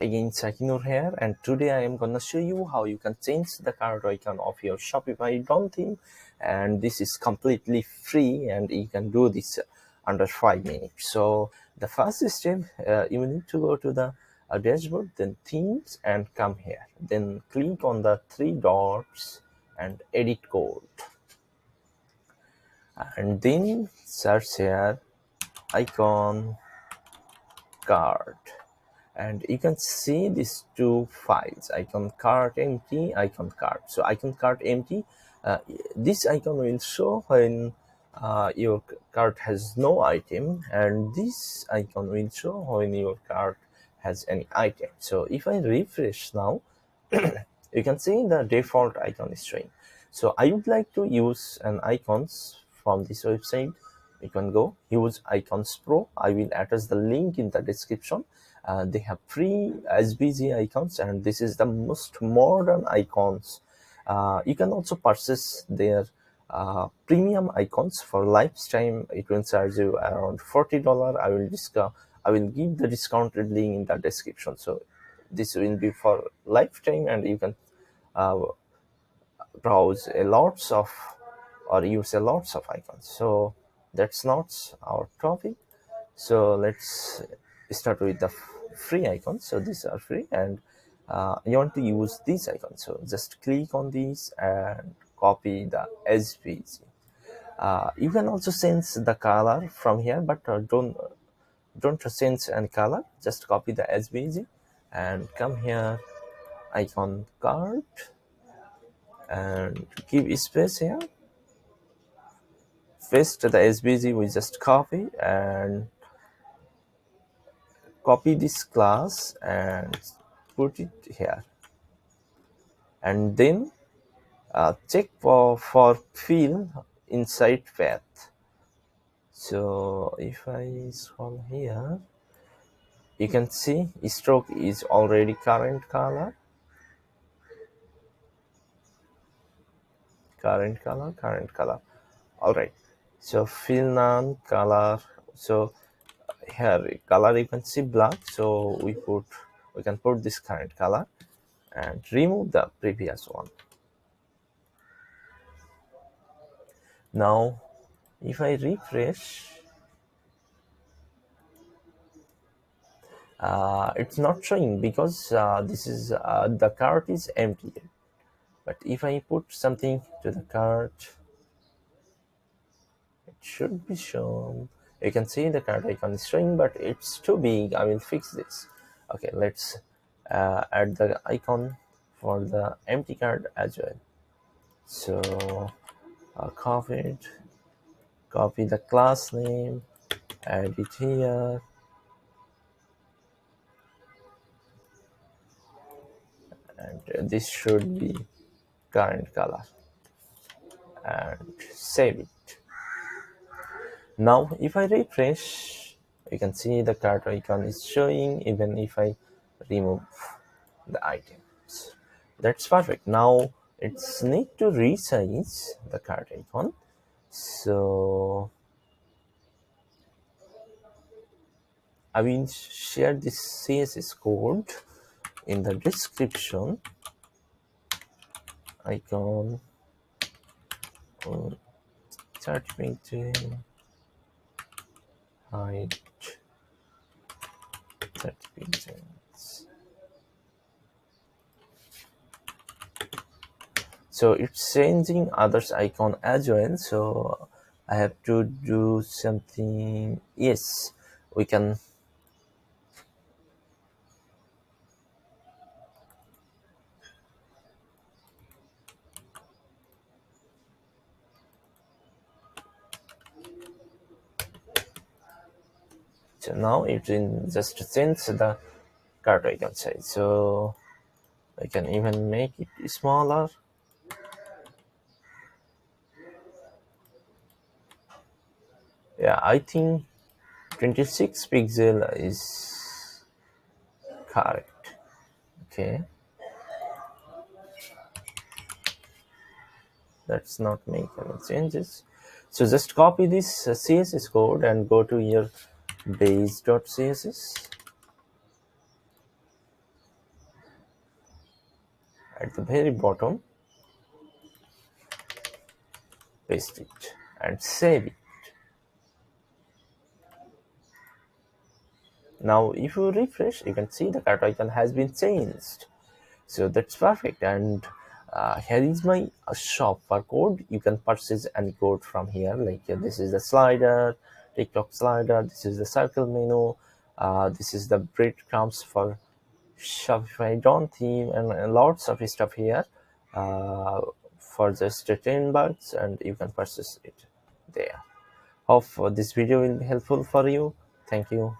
Again, Sakinur here, and today I am gonna show you how you can change the card icon of your Shopify Dawn theme, and this is completely free and you can do this under 5 minutes. So the first step, you need to go to the dashboard, then themes, and come here, then click on the 3 dots and edit code, and then search here icon card, and you can see these two files, icon cart empty, icon cart. So icon cart empty, this icon will show when your cart has no item, and this icon will show when your cart has any item. So if I refresh now, you can see the default icon is showing. So I would like to use an icons from this website. You can go Hugeicons Pro. I will attach the link in the description. They have free SVG icons, and this is the most modern icons. You can also purchase their premium icons for lifetime. It will charge you around $40. I will give the discounted link in the description. So this will be for lifetime, and you can browse a lots of or use a lots of icons. So that's not our topic. So let's start with the free icons. So these are free, and you want to use these icons. So just click on these and copy the SVG. You can also change the color from here, but don't change any color. Just copy the SVG and come here, icon card, and give space here. Paste the SVG we just copy, and copy this class and put it here, and then check for fill inside path. So if I scroll here, you can see stroke is already current color. All right, so fill none color. So here color you can see black, so we can put this current color and remove the previous one. Now if I refresh, it's not showing because this is the cart is empty. But if I put something to the cart, it should be shown. You can see the cart icon is showing, but it's too big. I will fix this. Okay, let's add the icon for the empty cart as well. So copy the class name, add it here, and this should be current color, and save it. Now if I refresh, you can see the cart icon is showing even if I remove the items. That's perfect. Now it's need to resize the cart icon. So I will share this CSS code in the description. Icon 30 pixels, height 30 pixels. So it's changing others icon as well, so I have to do something. Yes, we can. So now it will just change the cart icon size, so I can even make it smaller. Yeah, I think 26 pixel is correct. Okay, let's not make any changes. So just copy this CSS code and go to your base.css. at the very bottom, paste it and save it. Now if you refresh, you can see the cart icon has been changed. So that's perfect. And here is my Shopify code. You can purchase any code from here. Like this is the slider, TikTok slider. This is the circle menu. This is the breadcrumbs for Shopify Dawn theme, and lots of stuff here for just $10, and you can purchase it there. Hope this video will be helpful for you. Thank you.